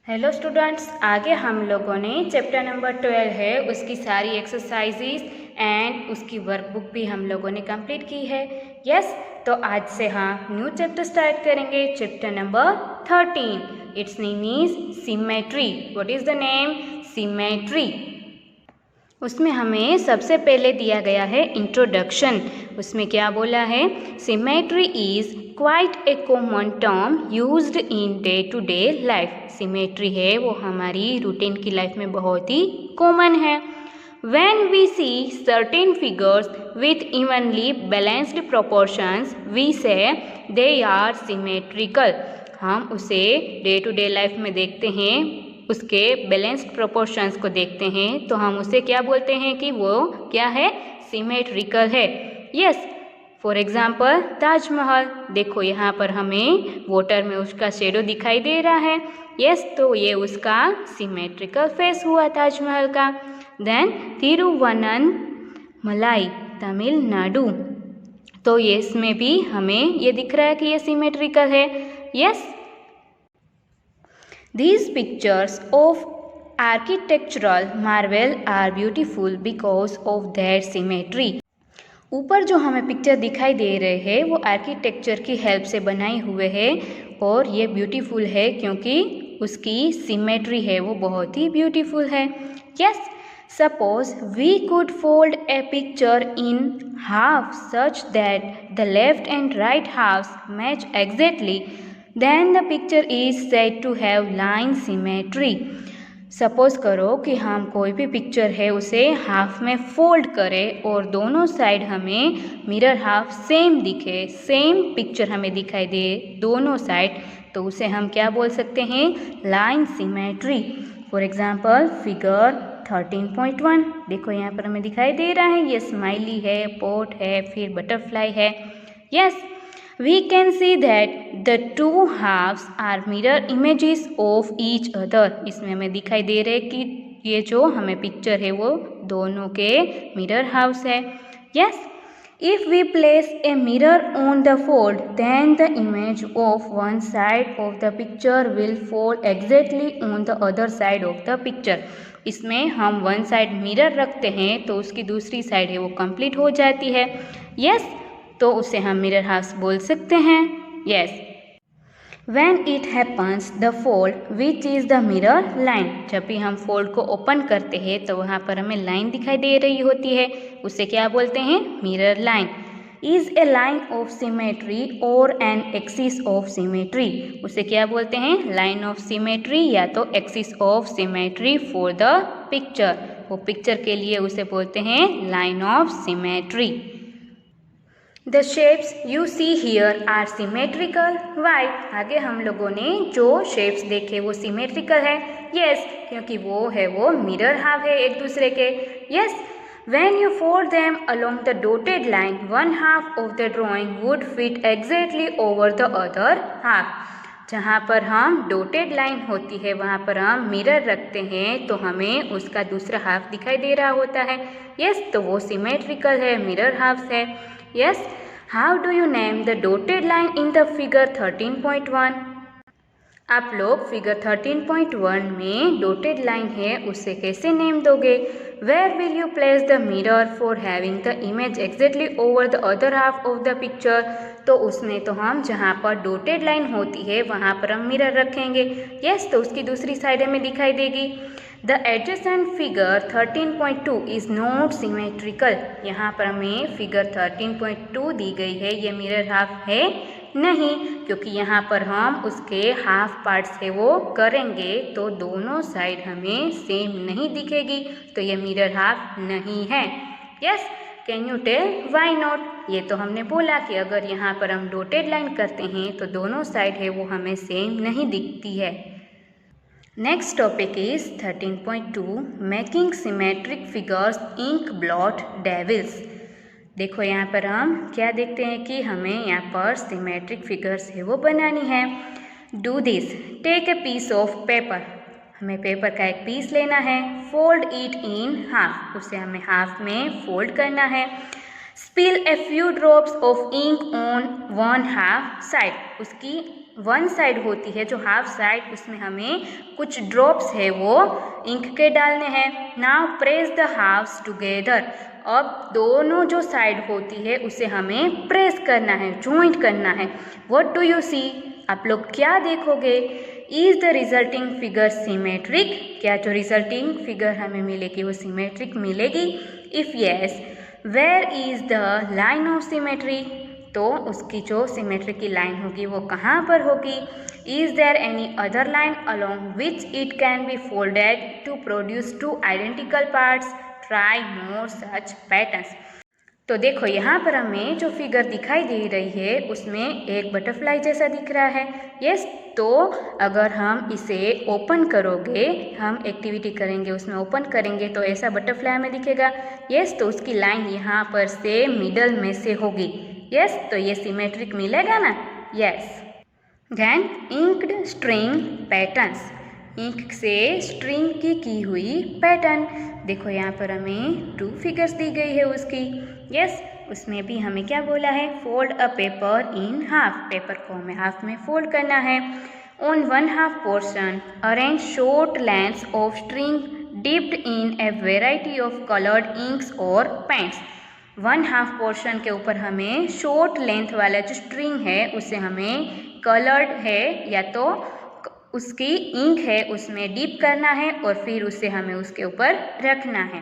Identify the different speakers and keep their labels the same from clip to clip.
Speaker 1: Hello students, आगे हम लोगों ने चैप्टर नंबर 12 है उसकी सारी एक्सरसाइजेस एंड उसकी वर्कबुक भी हम लोगों ने कंप्लीट की है। यस, तो आज से हम न्यू चैप्टर स्टार्ट करेंगे, chapter number 13। It's name is symmetry. What is the name? Symmetry. उसमें हमें सबसे पहले दिया गया है इंट्रोडक्शन। उसमें क्या बोला है? Symmetry is quite a common term used in day to day life. Symmetry है वो हमारी रूटीन की लाइफ में बहुत ही कॉमन है। When we see certain figures with evenly balanced proportions, we say they are symmetrical. हम उसे डे टू डे लाइफ में देखते हैं, उसके बैलेंस्ड प्रोपोर्शंस को देखते हैं, तो हम उसे क्या बोलते हैं कि वो क्या है? सिमेट्रिकल है। Yes, for example Taj Mahal. देखो यहाँ पर हमें वाटर में उसका शेडो दिखाई दे रहा है। यस, तो ये उसका सिमेट्रिकल फेस हुआ ताजमहल का। देन तिरुवन्नमलाई, तमिलनाडु, तो ये इसमें भी हमें ये दिख रहा है कि ये सिमेट्रिकल है। Yes, these pictures of architectural marvel are beautiful because of their symmetry. ऊपर जो हमें पिक्चर दिखाई दे रहे हैं वो आर्किटेक्चर की हेल्प से बनाए हुए हैं और ये ब्यूटीफुल है क्योंकि उसकी सिमेट्री है वो बहुत ही ब्यूटीफुल है। Yes, suppose we could fold a picture in half such that the left and right halves match exactly, then the picture is said to have line symmetry. Suppose करो कि हम कोई भी पिक्चर है उसे हाफ में fold करें और दोनों साइड हमें मिरर हाफ सेम दिखे, सेम पिक्चर हमें दिखाई दे दोनों साइड, तो उसे हम क्या बोल सकते हैं? Line symmetry. For example figure 13.1 देखो यहाँ पर हमें दिखाई दे रहा है, ये स्माइली है, पोट है, फिर बटरफ्लाई है। Yes, we can see that the two halves are mirror images of each other. इसमें हमें दिखाई दे रहा है कि ये जो हमें पिक्चर है वो दोनों के मिरर हाउस है। Yes, if we place a mirror on the fold, then the image of one side of the picture will fall exactly on the other side of the picture. इसमें हम one side mirror रखते हैं तो उसकी दूसरी side है वो complete हो जाती है। Yes, तो उसे हम मिरर हाउस बोल सकते हैं। Yes, when it happens the fold which is the mirror line, जब भी हम फोल्ड को ओपन करते हैं तो वहाँ पर हमें लाइन दिखाई दे रही होती है, उसे क्या बोलते हैं? Mirror line. Is a line of symmetry और एन एक्सिस ऑफ सिमेट्री, उसे क्या बोलते हैं? लाइन ऑफ सिमेट्री या तो axis of symmetry for the picture, वो पिक्चर के लिए उसे बोलते हैं line of symmetry. The shapes you see here are symmetrical. Why? आगे हम लोगों ने जो शेप्स देखे वो सिमेट्रिकल है। Yes, क्योंकि वो है वो मिरर हाफ है एक दूसरे के। Yes, when you fold them along the dotted line, one half of the drawing would fit exactly over the other half. जहाँ पर हम डोटेड लाइन होती है वहाँ पर हम मिरर रखते हैं तो हमें उसका दूसरा हाफ दिखाई दे रहा होता है। यस, तो वो सिमेट्रिकल है, मिरर हाफ है। Yes, how do you name the डोटेड line in the figure 13.1? आप लोग फिगर 13.1 में डोटेड लाइन है उसे कैसे नेम दोगे? Where will you place the mirror for having the image exactly over the other half of the picture? तो उसमें तो हम जहाँ पर डोटेड लाइन होती है वहाँ पर हम मिरर रखेंगे। यस, तो उसकी दूसरी साइड हमें दिखाई देगी। The adjacent figure 13.2 is not symmetrical, यहाँ पर हमें फिगर 13.2 दी गई है, ये मिरर हाफ है नहीं, क्योंकि यहाँ पर हम उसके हाफ पार्ट्स है वो करेंगे तो दोनों साइड हमें सेम नहीं दिखेगी, तो ये मिरर हाफ नहीं है। Yes, can you tell why not? ये तो हमने बोला कि अगर यहाँ पर हम डोटेड लाइन करते हैं तो दोनों साइड है वो हमें सेम नहीं दिखती है। Next topic is 13.2 making symmetric figures ink blot devils. देखो यहाँ पर हम क्या देखते हैं कि हमें यहाँ पर सिमेट्रिक फिगर्स है वो बनानी है। Do this, take a piece of paper, हमें पेपर का एक पीस लेना है, फोल्ड इट इन हाफ, उसे हमें हाफ में फोल्ड करना है। Spill a few drops of ink on one half side, उसकी वन साइड होती है, जो हाफ साइड, उसमें हमें कुछ ड्रॉप्स है वो इंक के डालने हैं। Now press the halves together. अब दोनों जो साइड होती है उसे हमें प्रेस करना है, ज्वाइंट करना है। What do you see? आप लोग क्या देखोगे? Is the resulting figure symmetric? क्या जो रिजल्टिंग फिगर हमें मिलेगी वो सिमेट्रिक मिलेगी? If yes, where is the line of symmetry? तो उसकी जो सिमेट्री की लाइन होगी वो कहाँ पर होगी? Is there any other line along which it can be folded to produce two identical parts? Try more such patterns. तो देखो यहाँ पर हमें जो फिगर दिखाई दे रही है उसमें एक बटरफ्लाई जैसा दिख रहा है। यस, तो अगर हम इसे ओपन करोगे, हम एक्टिविटी करेंगे उसमें ओपन करेंगे तो ऐसा बटरफ्लाई हमें दिखेगा। यस, तो उसकी लाइन यहाँ पर से मिडल में से होगी। यस, तो ये सिमेट्रिक मिलेगा ना? Yes. Then inked string patterns, ink से स्ट्रिंग की हुई पैटर्न। देखो यहाँ पर हमें 2 फिगर्स दी गई है उसकी। यस, उसमें भी हमें क्या बोला है? Fold a paper in half. Paper को हमें हाफ में फोल्ड करना है। On 1/2 portion arrange short lengths of string dipped in a variety of coloured inks और पेंट्स। 1/2 पोर्शन के ऊपर हमें शॉर्ट लेंथ वाला जो स्ट्रिंग है उसे हमें कलर्ड है या तो उसकी इंक है उसमें डीप करना है और फिर उसे हमें उसके ऊपर रखना है।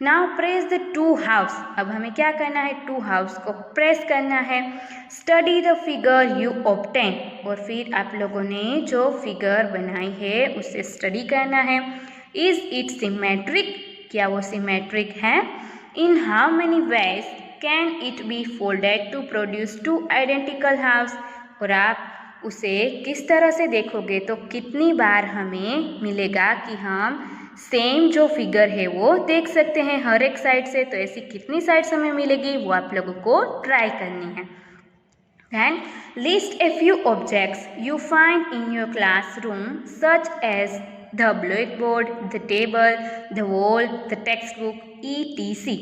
Speaker 1: Now press the 2 halves. अब हमें क्या करना है? 2 हाफ्स को प्रेस करना है। Study the figure you obtain. और फिर आप लोगों ने जो फिगर बनाई है उसे स्टडी करना है। Is it symmetric? क्या वो सिमेट्रिक है? In how many ways can it be folded to produce 2 identical halves? और आप उसे किस तरह से देखोगे तो कितनी बार हमें मिलेगा कि हम सेम जो फिगर है वो देख सकते हैं हर एक साइड से। तो ऐसी कितनी साइड्स हमें मिलेगी वो आप लोगों को ट्राई करनी है। Then list a few objects you find in your classroom such as the blackboard, the table, the wall, the textbook, etc.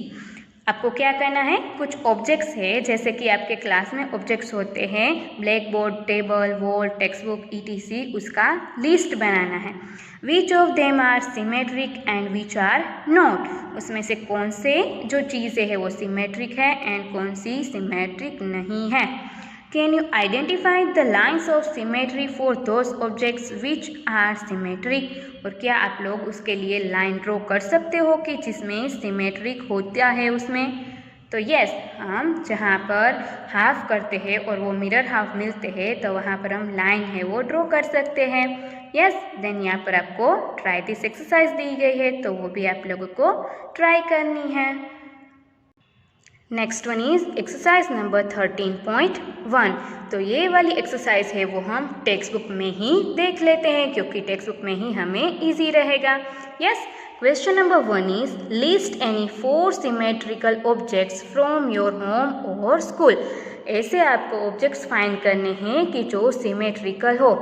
Speaker 1: आपको क्या करना है? कुछ ऑब्जेक्ट्स है जैसे कि आपके क्लास में ऑब्जेक्ट्स होते हैं, black board, table, wall, text book, etc. उसका लिस्ट बनाना है। Which of them are symmetric and which are not? उसमें से कौन से जो चीज़ें हैं वो सिमेट्रिक है एंड कौन सी सिमेट्रिक नहीं है। Can you identify the lines of symmetry for those objects which are symmetric? और क्या आप लोग उसके लिए लाइन ड्रॉ कर सकते हो कि जिसमें सिमेट्रिक होता है उसमें? तो यस, हम जहाँ पर हाफ करते हैं और वो मिरर हाफ मिलते हैं तो वहाँ पर हम लाइन है वो ड्रॉ कर सकते हैं। यस, देन यहाँ पर आपको ट्राई दिस एक्सरसाइज दी गई है तो वो भी आप लोगों को ट्राई करनी है। Next one is exercise number 13.1। तो ये वाली एक्सरसाइज है वो हम टेक्स्ट बुक में ही देख लेते हैं क्योंकि टेक्स्ट बुक में ही हमें इजी रहेगा। Yes, question number 1 is list any 4 symmetrical objects from your home और स्कूल। ऐसे आपको ऑब्जेक्ट्स फाइंड करने हैं कि जो सिमेट्रिकल हो।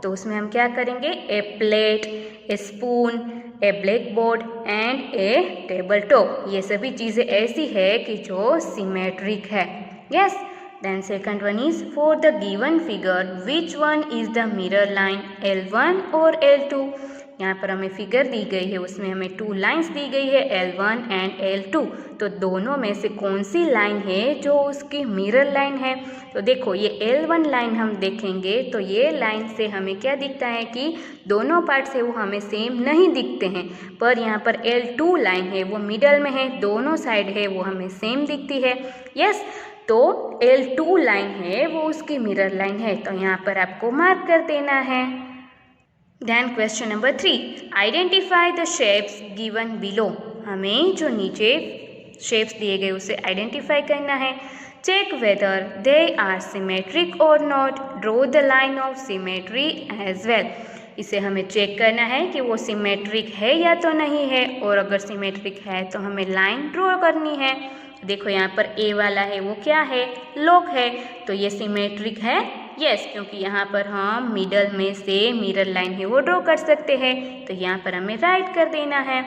Speaker 1: तो उसमें हम क्या करेंगे? A plate, a spoon, a black board and a table top. ये सभी चीज़ें ऐसी है कि जो सिमेट्रिक है। Yes, then second one is for the given figure which one is the mirror line, L1 और L2। यहाँ पर हमें फिगर दी गई है उसमें हमें 2 लाइन्स दी गई है L1 एंड L2। तो दोनों में से कौन सी लाइन है जो उसकी मिरर लाइन है? तो देखो ये L1 लाइन हम देखेंगे तो ये लाइन से हमें क्या दिखता है कि दोनों पार्ट से वो हमें सेम नहीं दिखते हैं। पर यहाँ पर L2 लाइन है वो मिडल में है, दोनों साइड है वो हमें सेम दिखती है। यस, तो L2 लाइन है वो उसकी मिरर लाइन है तो यहाँ पर आपको मार्क कर देना है। Then question number 3, identify the shapes given below. हमें जो नीचे शेप्स दिए गए उसे आइडेंटिफाई करना है। Check whether they are symmetric और not, draw the line of symmetry as well. इसे हमें चेक करना है कि वो सिमेट्रिक है या तो नहीं है, और अगर सिमेट्रिक है तो हमें लाइन ड्रॉ करनी है। देखो यहाँ पर ए वाला है वो क्या है? लॉक है, तो ये सिमेट्रिक है। यस, क्योंकि यहाँ पर हम मिडल में से मिरर लाइन है वो ड्रॉ कर सकते हैं तो यहाँ पर हमें राइट कर देना है।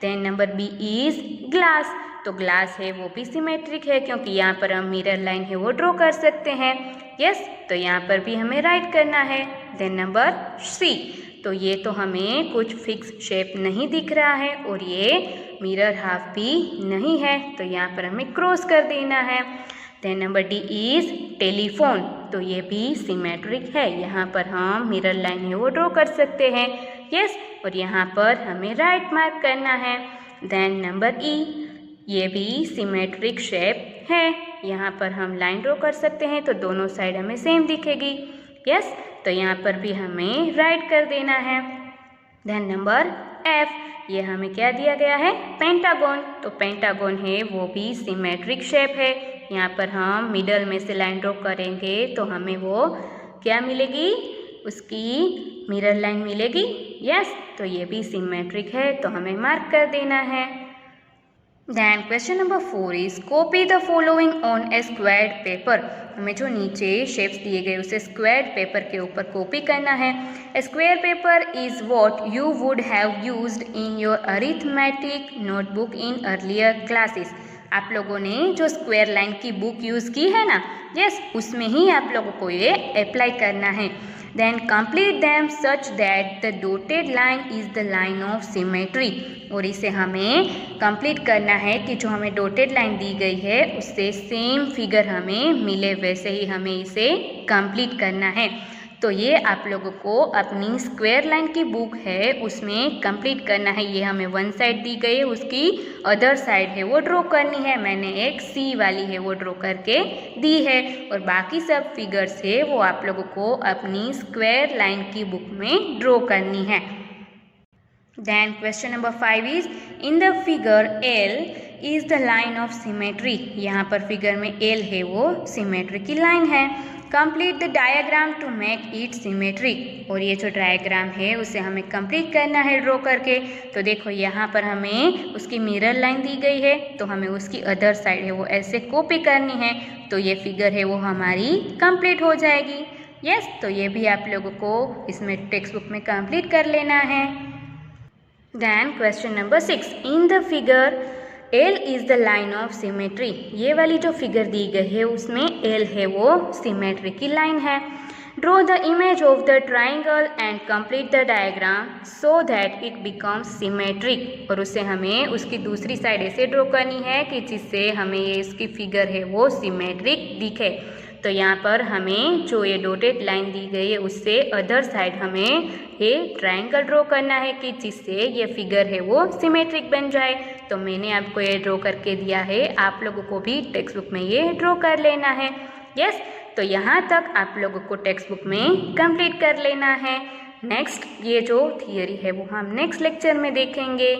Speaker 1: Then number B is glass. तो ग्लास है वो भी सिमेट्रिक है क्योंकि यहाँ पर हम मिरर लाइन है वो ड्रॉ कर सकते हैं। यस, तो यहाँ पर भी हमें राइट करना है। देन नंबर सी, तो ये तो हमें कुछ फिक्स शेप नहीं दिख रहा है और ये मिरर हाफ भी नहीं है, तो यहाँ पर हमें क्रॉस कर देना है। Then number D is telephone, तो ये भी सिमेट्रिक है, यहाँ पर हम मिरर लाइन है वो ड्रॉ कर सकते हैं। यस, और यहाँ पर हमें राइट मार्क करना है। देन नंबर ई, ये भी सिमेट्रिक शेप है, यहाँ पर हम लाइन ड्रॉ कर सकते हैं तो दोनों साइड हमें सेम दिखेगी। यस, तो यहाँ पर भी हमें राइट कर देना है। देन नंबर एफ, ये हमें क्या दिया गया है, पेंटागन, तो पेंटागन है वो भी सिमेट्रिक शेप है, यहाँ पर हम मिडल में से लाइन ड्रॉ करेंगे तो हमें वो क्या मिलेगी, उसकी मिरर लाइन मिलेगी। यस, तो ये भी सिमेट्रिक है, तो हमें मार्क कर देना है। Then question number 4 is copy the following on a squared paper, हमें जो नीचे शेप्स दिए गए उसे स्क्वायर्ड पेपर के ऊपर कॉपी करना है। A square paper is what you would have used in your arithmetic notebook in earlier classes, आप लोगों ने जो स्क्वायर लाइन की बुक यूज़ की है ना, यस, उसमें ही आप लोगों को ये अप्लाई करना है। Then complete them such that the dotted line is the line of symmetry, और इसे हमें कंप्लीट करना है कि जो हमें डॉटेड लाइन दी गई है उससे सेम फिगर हमें मिले, वैसे ही हमें इसे कंप्लीट करना है। तो ये आप लोगों को अपनी स्क्वायर लाइन की बुक है उसमें कंप्लीट करना है। ये हमें वन साइड दी गई है, उसकी अदर साइड है वो ड्रॉ करनी है, मैंने एक सी वाली है वो ड्रॉ करके दी है, और बाकी सब फिगर्स है वो आप लोगों को अपनी स्क्वायर लाइन की बुक में ड्रॉ करनी है। Then question number 5 is in the figure L is the line of symmetry, यहाँ पर फिगर में एल है वो सिमेट्री की लाइन है। Complete the diagram to make it symmetric, और ये जो डायग्राम है उसे हमें कंप्लीट करना है ड्रॉ करके। तो देखो यहाँ पर हमें उसकी मिरर लाइन दी गई है, तो हमें उसकी अदर साइड है वो ऐसे कॉपी करनी है, तो ये फिगर है वो हमारी कंप्लीट हो जाएगी। यस, तो ये भी आप लोगों को इसमें टेक्स्ट बुक में कंप्लीट कर लेना है। Then question number 6 in the figure L is the line of symmetry, ये वाली जो फिगर दी गई है उसमें एल है वो सिमेट्री की लाइन है। Draw the image of the triangle and complete the diagram so that it becomes symmetric, और उसे हमें उसकी दूसरी साइड ऐसे ड्रॉ करनी है कि जिससे हमें ये इसकी फिगर है वो सिमेट्रिक दिखे। तो यहाँ पर हमें जो ये डॉटेड लाइन दी गई है उससे अदर साइड हमें ये ट्रायंगल ड्रॉ करना है कि जिससे ये फिगर है वो सिमेट्रिक बन जाए। तो मैंने आपको ये ड्रॉ करके दिया है, आप लोगों को भी टेक्स्ट बुक में ये ड्रॉ कर लेना है। यस, तो यहाँ तक आप लोगों को टेक्स्ट बुक में कंप्लीट कर लेना है। नेक्स्ट ये जो थियरी है वो हम नेक्स्ट लेक्चर में देखेंगे।